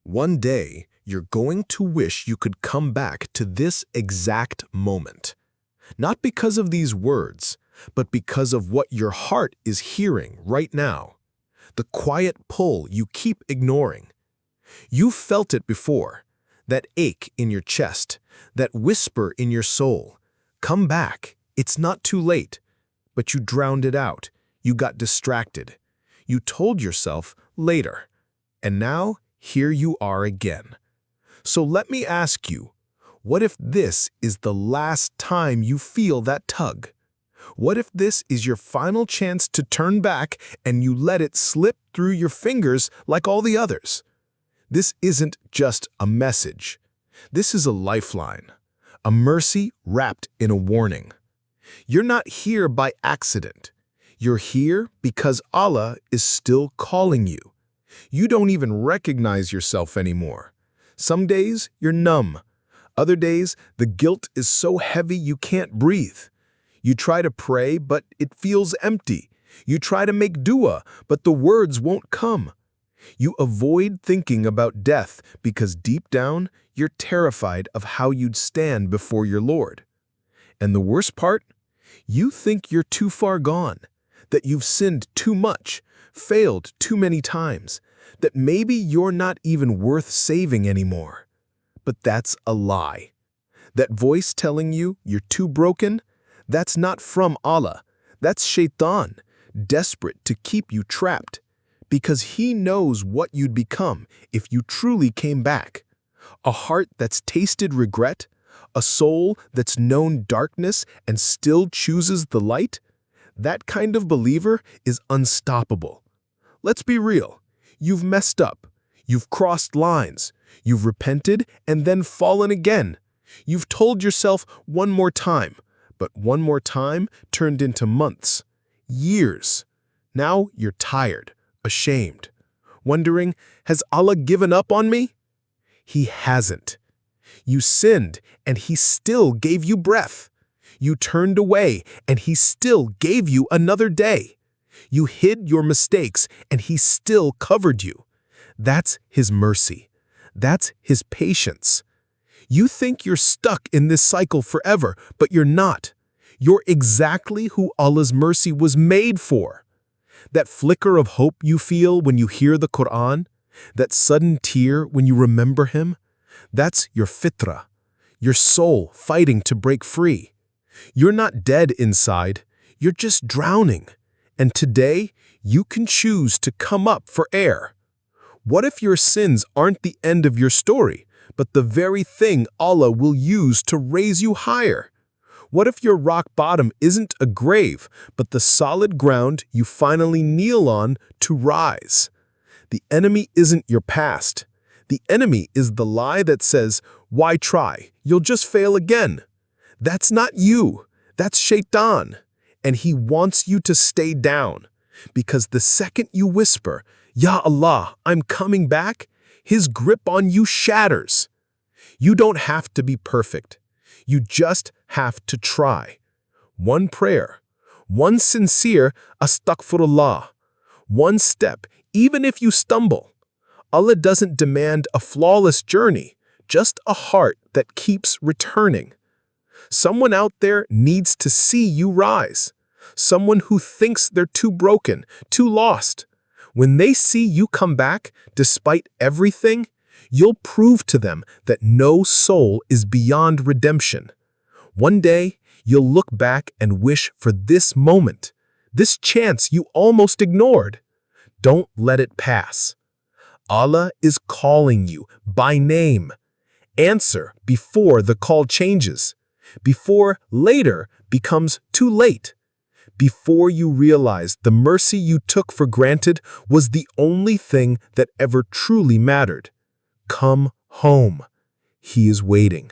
One day, you're going to wish you could come back to this exact moment. Not because of these words, but because of what your heart is hearing right now. The quiet pull you keep ignoring. You've felt it before. That ache in your chest, that whisper in your soul. Come back, it's not too late. But you drowned it out. You got distracted. You told yourself later. And now, here you are again. So let me ask you, what if this is the last time you feel that tug? What if this is your final chance to turn back and you let it slip through your fingers like all the others? This isn't just a message. This is a lifeline, a mercy wrapped in a warning. You're not here by accident. You're here because Allah is still calling you. You don't even recognize yourself anymore. Some days you're numb. Other days the guilt is so heavy you can't breathe. You try to pray, but it feels empty. You try to make dua, but the words won't come. You avoid thinking about death because deep down you're terrified of how you'd stand before your Lord. And the worst part? You think you're too far gone, that you've sinned too much, failed too many times, that maybe you're not even worth saving anymore. But that's a lie. That voice telling you you're too broken, that's not from Allah. That's Shaitan, desperate to keep you trapped, because he knows what you'd become if you truly came back. A heart that's tasted regret, a soul that's known darkness and still chooses the light. That kind of believer is unstoppable. Let's be real. You've messed up. You've crossed lines. You've repented and then fallen again. You've told yourself one more time, but one more time turned into months, years. Now you're tired, ashamed, wondering, has Allah given up on me? He hasn't. You sinned and he still gave you breath. You turned away and he still gave you another day. You hid your mistakes and he still covered you. That's his mercy. That's his patience. You think you're stuck in this cycle forever, but you're not. You're exactly who Allah's mercy was made for. That flicker of hope you feel when you hear the Quran, that sudden tear when you remember him, that's your fitrah, your soul fighting to break free. You're not dead inside, you're just drowning. And today, you can choose to come up for air. What if your sins aren't the end of your story, but the very thing Allah will use to raise you higher? What if your rock bottom isn't a grave, but the solid ground you finally kneel on to rise? The enemy isn't your past. The enemy is the lie that says, why try? You'll just fail again. That's not you. That's Shaitan. And he wants you to stay down. Because the second you whisper, Ya Allah, I'm coming back, his grip on you shatters. You don't have to be perfect. You just have to try. One prayer, one sincere astaghfirullah, one step, even if you stumble. Allah doesn't demand a flawless journey, just a heart that keeps returning. Someone out there needs to see you rise. Someone who thinks they're too broken, too lost. When they see you come back, despite everything, you'll prove to them that no soul is beyond redemption. One day, you'll look back and wish for this moment, this chance you almost ignored. Don't let it pass. Allah is calling you by name. Answer before the call changes, before later becomes too late, before you realize the mercy you took for granted was the only thing that ever truly mattered. Come home. He is waiting.